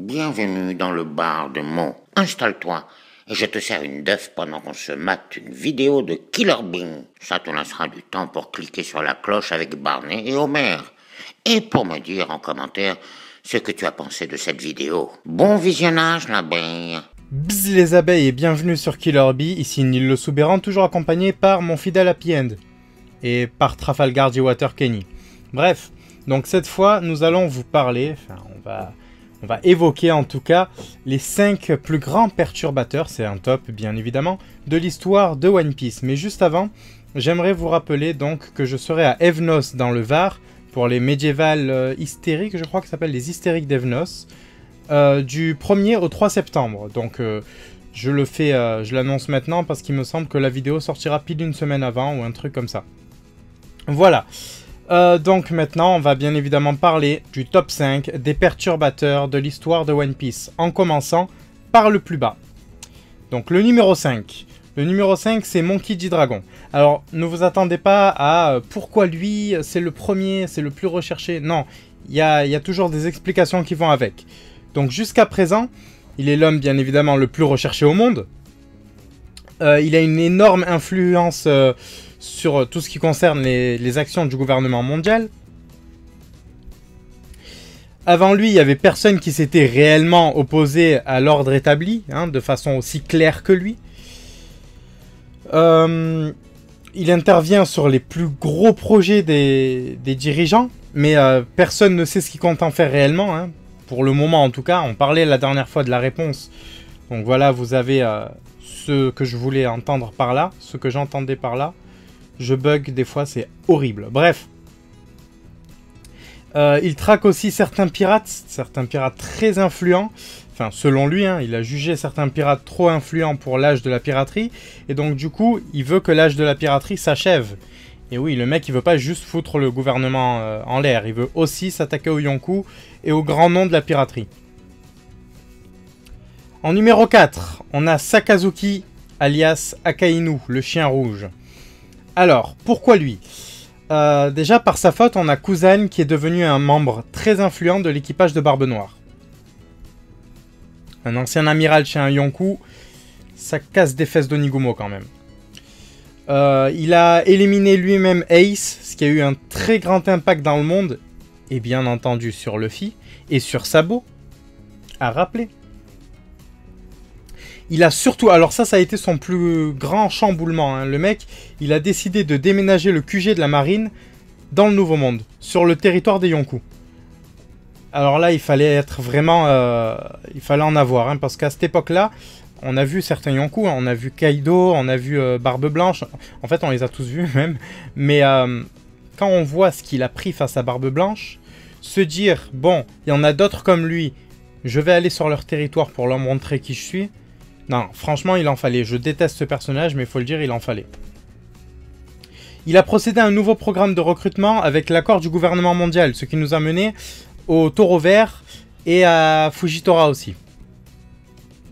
bienvenue dans le bar de Mo. Installe-toi et je te sers une d'œuf pendant qu'on se mate une vidéo de Killer Bean. Ça te laissera du temps pour cliquer sur la cloche avec Barney et Homer. Et pour me dire en commentaire ce que tu as pensé de cette vidéo. Bon visionnage l'abeille. Bzz les abeilles et bienvenue sur Killer Bee, ici Nil le Soubéran, toujours accompagné par mon fidèle Happy End. Et par Trafalgar G-Water Kenny. Bref, donc cette fois nous allons vous parler, on va évoquer en tout cas les 5 plus grands perturbateurs, c'est un top bien évidemment, de l'histoire de One Piece. Mais juste avant, j'aimerais vous rappeler donc que je serai à Evnos dans le Var pour les médiévales hystériques, je crois que ça s'appelle les hystériques d'Evnos, du 1er au 3 septembre. Donc je l'annonce maintenant parce qu'il me semble que la vidéo sortira pile une semaine avant ou un truc comme ça. Voilà. Donc maintenant, on va bien évidemment parler du top 5 des perturbateurs de l'histoire de One Piece, en commençant par le plus bas. Donc le numéro 5. Le numéro 5, c'est Monkey D. Dragon. Alors, ne vous attendez pas à pourquoi lui, c'est le premier, c'est le plus recherché. Non, il y a toujours des explications qui vont avec. Donc jusqu'à présent, il est l'homme bien évidemment le plus recherché au monde. Il a une énorme influence sur tout ce qui concerne les actions du gouvernement mondial. Avant lui, il n'y avait personne qui s'était réellement opposé à l'ordre établi, hein, de façon aussi claire que lui. Il intervient sur les plus gros projets des dirigeants, mais personne ne sait ce qu'il compte en faire réellement, hein. Pour le moment en tout cas. On parlait la dernière fois de la réponse. Donc voilà, vous avez ce que je voulais entendre par là, ce que j'entendais par là. Je bug des fois, c'est horrible. Bref. Il traque aussi certains pirates très influents. Enfin, selon lui, hein, il a jugé certains pirates trop influents pour l'âge de la piraterie. Et donc, du coup, il veut que l'âge de la piraterie s'achève. Et oui, le mec, il veut pas juste foutre le gouvernement en l'air. Il veut aussi s'attaquer aux Yonkou et aux grands noms de la piraterie. En numéro 4, on a Sakazuki, alias Akainu, le chien rouge. Alors, pourquoi lui? Déjà, par sa faute, on a Kuzan qui est devenu un membre très influent de l'équipage de Barbe Noire. Un ancien amiral chez un Yonkou, ça casse des fesses d'Onigumo quand même. Il a éliminé lui-même Ace, ce qui a eu un très grand impact dans le monde, et bien entendu sur Luffy, et sur Sabo, à rappeler. Il a surtout, alors ça a été son plus grand chamboulement, hein. Le mec, il a décidé de déménager le QG de la marine dans le Nouveau Monde, sur le territoire des Yonkou. Alors là, il fallait être vraiment, il fallait en avoir, hein, parce qu'à cette époque-là, on a vu certains Yonkou, hein, on a vu Kaido, on a vu Barbe Blanche, en fait on les a tous vus même, mais quand on voit ce qu'il a pris face à Barbe Blanche, se dire, bon, il y en a d'autres comme lui, je vais aller sur leur territoire pour leur montrer qui je suis. Non, franchement, il en fallait. Je déteste ce personnage, mais il faut le dire, il en fallait. Il a procédé à un nouveau programme de recrutement avec l'accord du gouvernement mondial, ce qui nous a mené au Taureau Vert et à Fujitora aussi.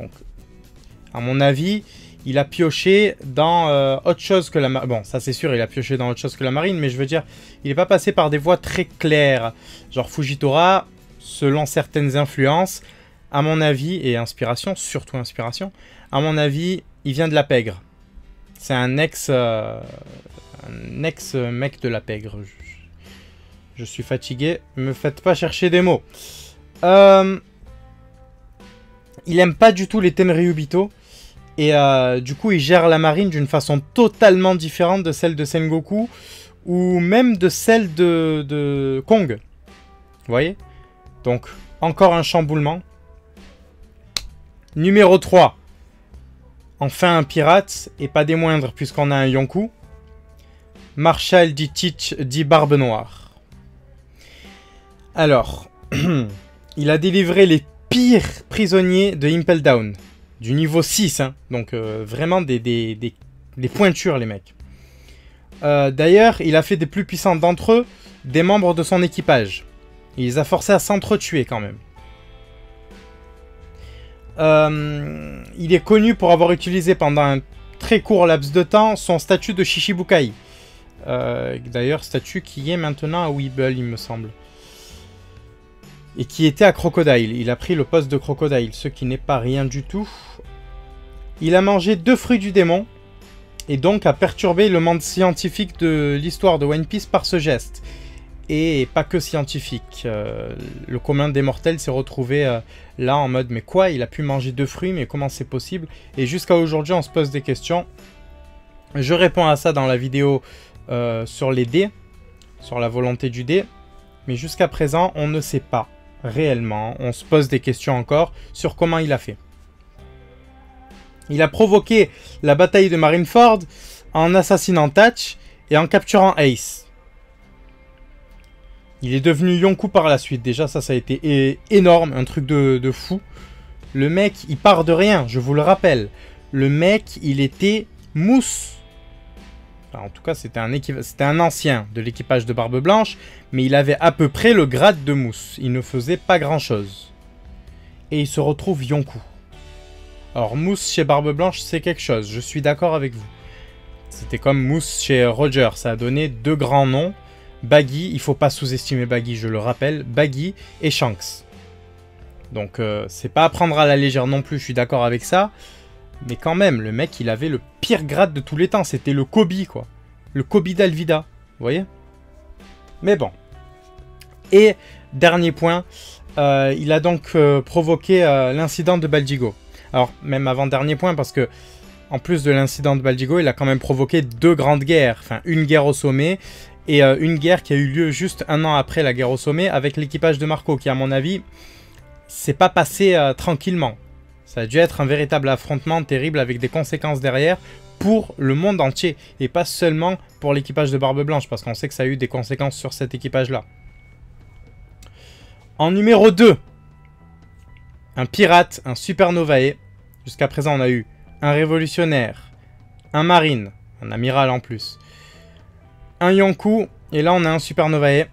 Donc, à mon avis, il a pioché dans autre chose que la marine. Bon, ça c'est sûr, il a pioché dans autre chose que la marine, mais je veux dire, il n'est pas passé par des voies très claires. Genre Fujitora, selon certaines influences, à mon avis, et inspiration, surtout inspiration, à mon avis, il vient de la pègre. C'est un ex mec de la pègre. Je suis fatigué, me faites pas chercher des mots. Il aime pas du tout les Tenryubito, et du coup, il gère la marine d'une façon totalement différente de celle de Sengoku, ou même de celle de Kong. Vous voyez? Donc, encore un chamboulement. Numéro 3. Enfin un pirate, et pas des moindres puisqu'on a un Yonkou. Marshall dit Teach dit Barbe Noire. Alors, il a délivré les pires prisonniers de Impel Down. Du niveau 6, hein. Donc vraiment des pointures les mecs. D'ailleurs, il a fait des plus puissants d'entre eux des membres de son équipage. Il les a forcés à s'entretuer quand même. Il est connu pour avoir utilisé pendant un très court laps de temps son statut de Shishibukai. D'ailleurs, statut qui est maintenant à Weeble, il me semble. et qui était à Crocodile. Il a pris le poste de Crocodile, ce qui n'est pas rien du tout. Il a mangé 2 fruits du démon, et donc a perturbé le monde scientifique de l'histoire de One Piece par ce geste. Et pas que scientifique. Le commun des mortels s'est retrouvé là en mode mais quoi, il a pu manger 2 fruits, mais comment c'est possible? Et jusqu'à aujourd'hui on se pose des questions. Je réponds à ça dans la vidéo sur les dés, sur la volonté du dé. Mais jusqu'à présent on ne sait pas réellement. On se pose des questions encore sur comment il a fait. Il a provoqué la bataille de Marineford en assassinant Thatch et en capturant Ace. Il est devenu Yonkou par la suite. Déjà, ça a été énorme, un truc de fou. Le mec, il part de rien, je vous le rappelle. Le mec, il était mousse. Enfin, en tout cas, c'était un ancien de l'équipage de Barbe Blanche, mais il avait à peu près le grade de mousse. Il ne faisait pas grand-chose. Et il se retrouve Yonkou. Alors, mousse chez Barbe Blanche, c'est quelque chose. Je suis d'accord avec vous. C'était comme mousse chez Roger. Ça a donné 2 grands noms. Baggy, il ne faut pas sous-estimer Baggy, je le rappelle, Baggy et Shanks. Donc c'est pas à prendre à la légère non plus, je suis d'accord avec ça. Mais quand même, le mec, il avait le pire grade de tous les temps, c'était le Kobe, quoi. Le Kobe d'Alvida, vous voyez? Mais bon. Et, dernier point, il a donc provoqué l'incident de Baldigo. Alors, même avant-dernier point, parce que, en plus de l'incident de Baldigo, il a quand même provoqué 2 grandes guerres. Enfin, une guerre au sommet et une guerre qui a eu lieu juste 1 an après la guerre au sommet avec l'équipage de Marco, qui à mon avis, c'est pas passé tranquillement. Ça a dû être un véritable affrontement terrible avec des conséquences derrière pour le monde entier et pas seulement pour l'équipage de Barbe Blanche, parce qu'on sait que ça a eu des conséquences sur cet équipage-là. En numéro 2, un pirate, un supernovae. Jusqu'à présent, on a eu un révolutionnaire, un marine, un amiral en plus, un Yonkou, et là on a un supernovae,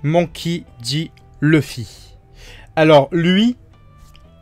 Monkey D. Luffy. Alors lui,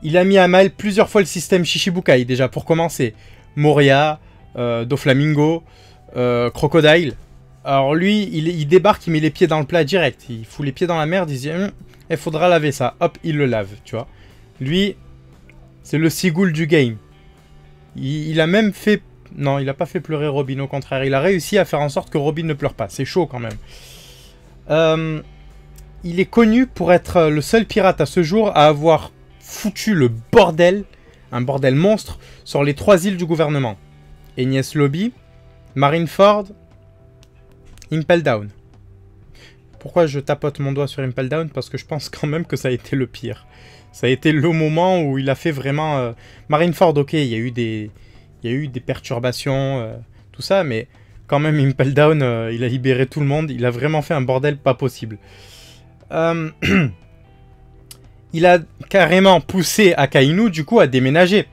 il a mis à mal plusieurs fois le système Shichibukai, déjà pour commencer. Moria, Doflamingo, Crocodile. Alors lui, il débarque, il met les pieds dans le plat direct. Il fout les pieds dans la merde, il dit il faudra laver ça. Hop, il le lave, tu vois. Lui, c'est le Seagull du game. Il a même fait... Non, il n'a pas fait pleurer Robin, au contraire. Il a réussi à faire en sorte que Robin ne pleure pas. C'est chaud quand même. Il est connu pour être le seul pirate à ce jour à avoir foutu le bordel, un bordel monstre, sur les 3 îles du gouvernement. Enies Lobby, Marineford, Impel Down. Pourquoi je tapote mon doigt sur Impel Down? Parce que je pense quand même que ça a été le pire. Ça a été le moment où il a fait vraiment... Marineford, ok, il y a eu des perturbations, tout ça, mais quand même Impel Down, il a libéré tout le monde. Il a vraiment fait un bordel pas possible. Il a carrément poussé Akainu, du coup, à déménager.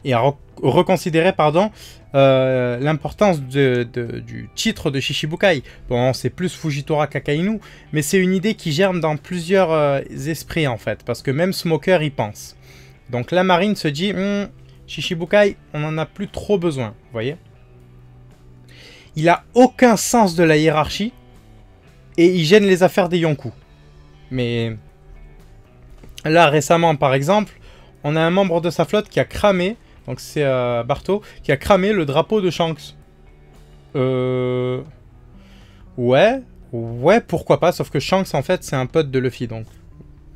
Et à reconsidérer, pardon, l'importance du titre de Shichibukai. Bon, c'est plus Fujitora qu'Akainu, mais c'est une idée qui germe dans plusieurs esprits, en fait. Parce que même Smoker y pense. Donc la marine se dit, Shichibukai, on n'en a plus trop besoin, vous voyez. Il a aucun sens de la hiérarchie, et il gêne les affaires des Yonkou. Mais là, récemment, par exemple, on a un membre de sa flotte qui a cramé, donc c'est Barto, qui a cramé le drapeau de Shanks. Ouais, pourquoi pas, sauf que Shanks, en fait, c'est un pote de Luffy, donc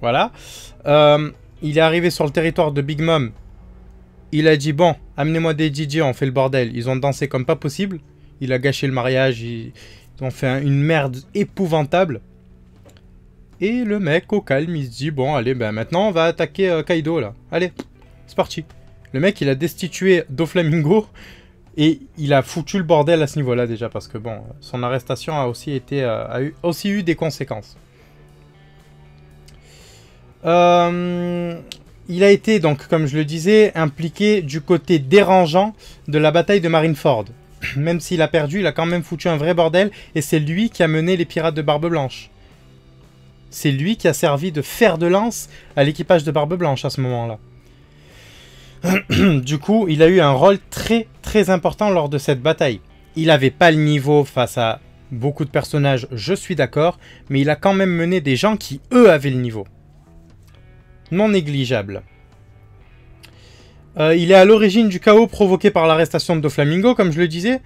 voilà. Il est arrivé sur le territoire de Big Mom. Il a dit, bon, amenez-moi des DJ, on fait le bordel. Ils ont dansé comme pas possible. Il a gâché le mariage, ils ont fait une merde épouvantable. Et le mec, au calme, il se dit, bon, allez, ben maintenant, on va attaquer Kaido, là. Allez, c'est parti. Le mec, il a destitué Doflamingo et il a foutu le bordel à ce niveau-là, déjà, parce que, bon, son arrestation a aussi eu des conséquences. Il a été, donc, comme je le disais, impliqué du côté dérangeant de la bataille de Marineford. Même s'il a perdu, il a quand même foutu un vrai bordel, et c'est lui qui a mené les pirates de Barbe Blanche. C'est lui qui a servi de fer de lance à l'équipage de Barbe Blanche à ce moment-là. Du coup, il a eu un rôle très très important lors de cette bataille. Il n'avait pas le niveau face à beaucoup de personnages, je suis d'accord, mais il a quand même mené des gens qui, eux, avaient le niveau. non négligeable. Il est à l'origine du chaos provoqué par l'arrestation de Doflamingo, comme je le disais.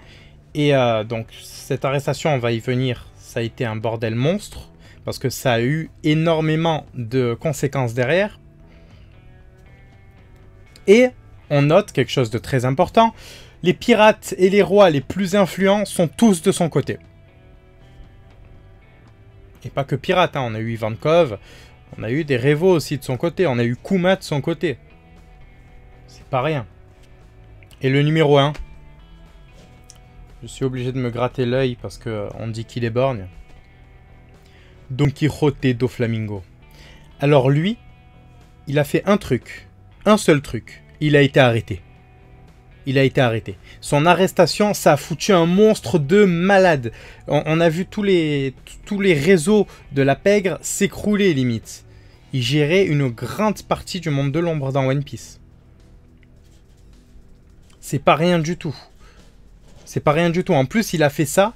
Et donc, cette arrestation, on va y venir, ça a été un bordel monstre, parce que ça a eu énormément de conséquences derrière. Et on note quelque chose de très important, les pirates et les rois les plus influents sont tous de son côté. Et pas que pirates, hein. On a eu Ivankov, on a eu des Revo aussi de son côté, on a eu Kuma de son côté. C'est pas rien. Et le numéro 1, je suis obligé de me gratter l'œil parce qu'on dit qu'il est borgne. Don Quijote Doflamingo. Alors lui, il a fait un truc, un seul truc. Il a été arrêté. Il a été arrêté. Son arrestation, ça a foutu un monstre de malade. On a vu tous les réseaux de la pègre s'écrouler limite. Il gérait une grande partie du monde de l'ombre dans One Piece. C'est pas rien du tout. C'est pas rien du tout. En plus, il a fait ça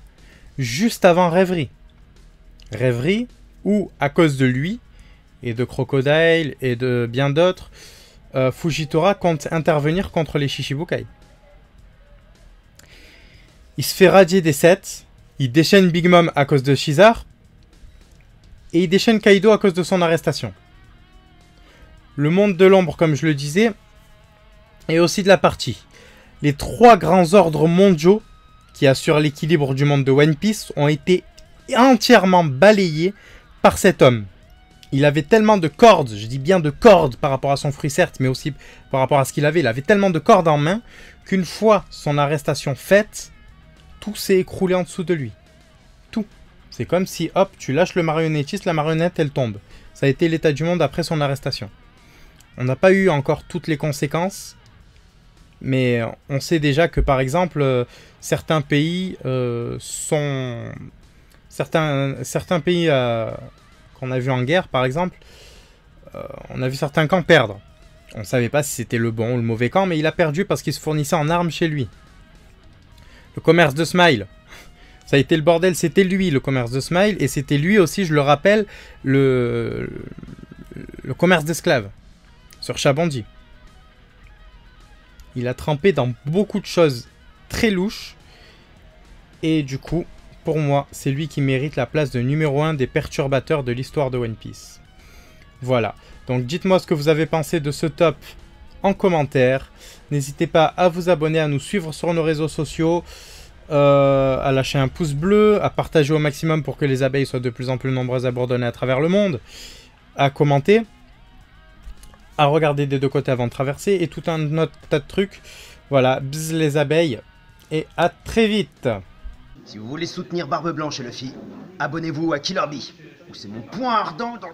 juste avant Rêverie. Rêverie où, à cause de lui, et de Crocodile, et de bien d'autres, Fujitora compte intervenir contre les Shichibukai. Il se fait radier des 7, il déchaîne Big Mom à cause de Shizar, et il déchaîne Kaido à cause de son arrestation. Le monde de l'ombre, comme je le disais, est aussi de la partie. Les 3 grands ordres mondiaux qui assurent l'équilibre du monde de One Piece ont été entièrement balayés par cet homme. Il avait tellement de cordes, je dis bien de cordes par rapport à son fruit certes, mais aussi par rapport à ce qu'il avait. Il avait tellement de cordes en main qu'une fois son arrestation faite, tout s'est écroulé en dessous de lui. Tout. C'est comme si, hop, tu lâches le marionnettiste, la marionnette, elle tombe. Ça a été l'état du monde après son arrestation. On n'a pas eu encore toutes les conséquences, mais on sait déjà que, par exemple, certains pays sont... Certains pays qu'on a vu en guerre, par exemple, on a vu certains camps perdre. On ne savait pas si c'était le bon ou le mauvais camp, mais il a perdu parce qu'il se fournissait en armes chez lui. Le commerce de Smile, ça a été le bordel, c'était lui le commerce de Smile, et c'était lui aussi, je le rappelle, le commerce d'esclaves, sur Chabondi. Il a trempé dans beaucoup de choses très louches, et du coup, pour moi, c'est lui qui mérite la place de numéro 1 des perturbateurs de l'histoire de One Piece. Voilà, donc dites-moi ce que vous avez pensé de ce top en commentaire. N'hésitez pas à vous abonner, à nous suivre sur nos réseaux sociaux, à lâcher un pouce bleu, à partager au maximum pour que les abeilles soient de plus en plus nombreuses à bourdonner à travers le monde, à commenter, à regarder des deux côtés avant de traverser, et tout un autre tas de trucs. Voilà, bzz les abeilles, et à très vite. Si vous voulez soutenir Barbe Blanche et Luffy, abonnez-vous à Killer Bee, où c'est mon point ardent dans...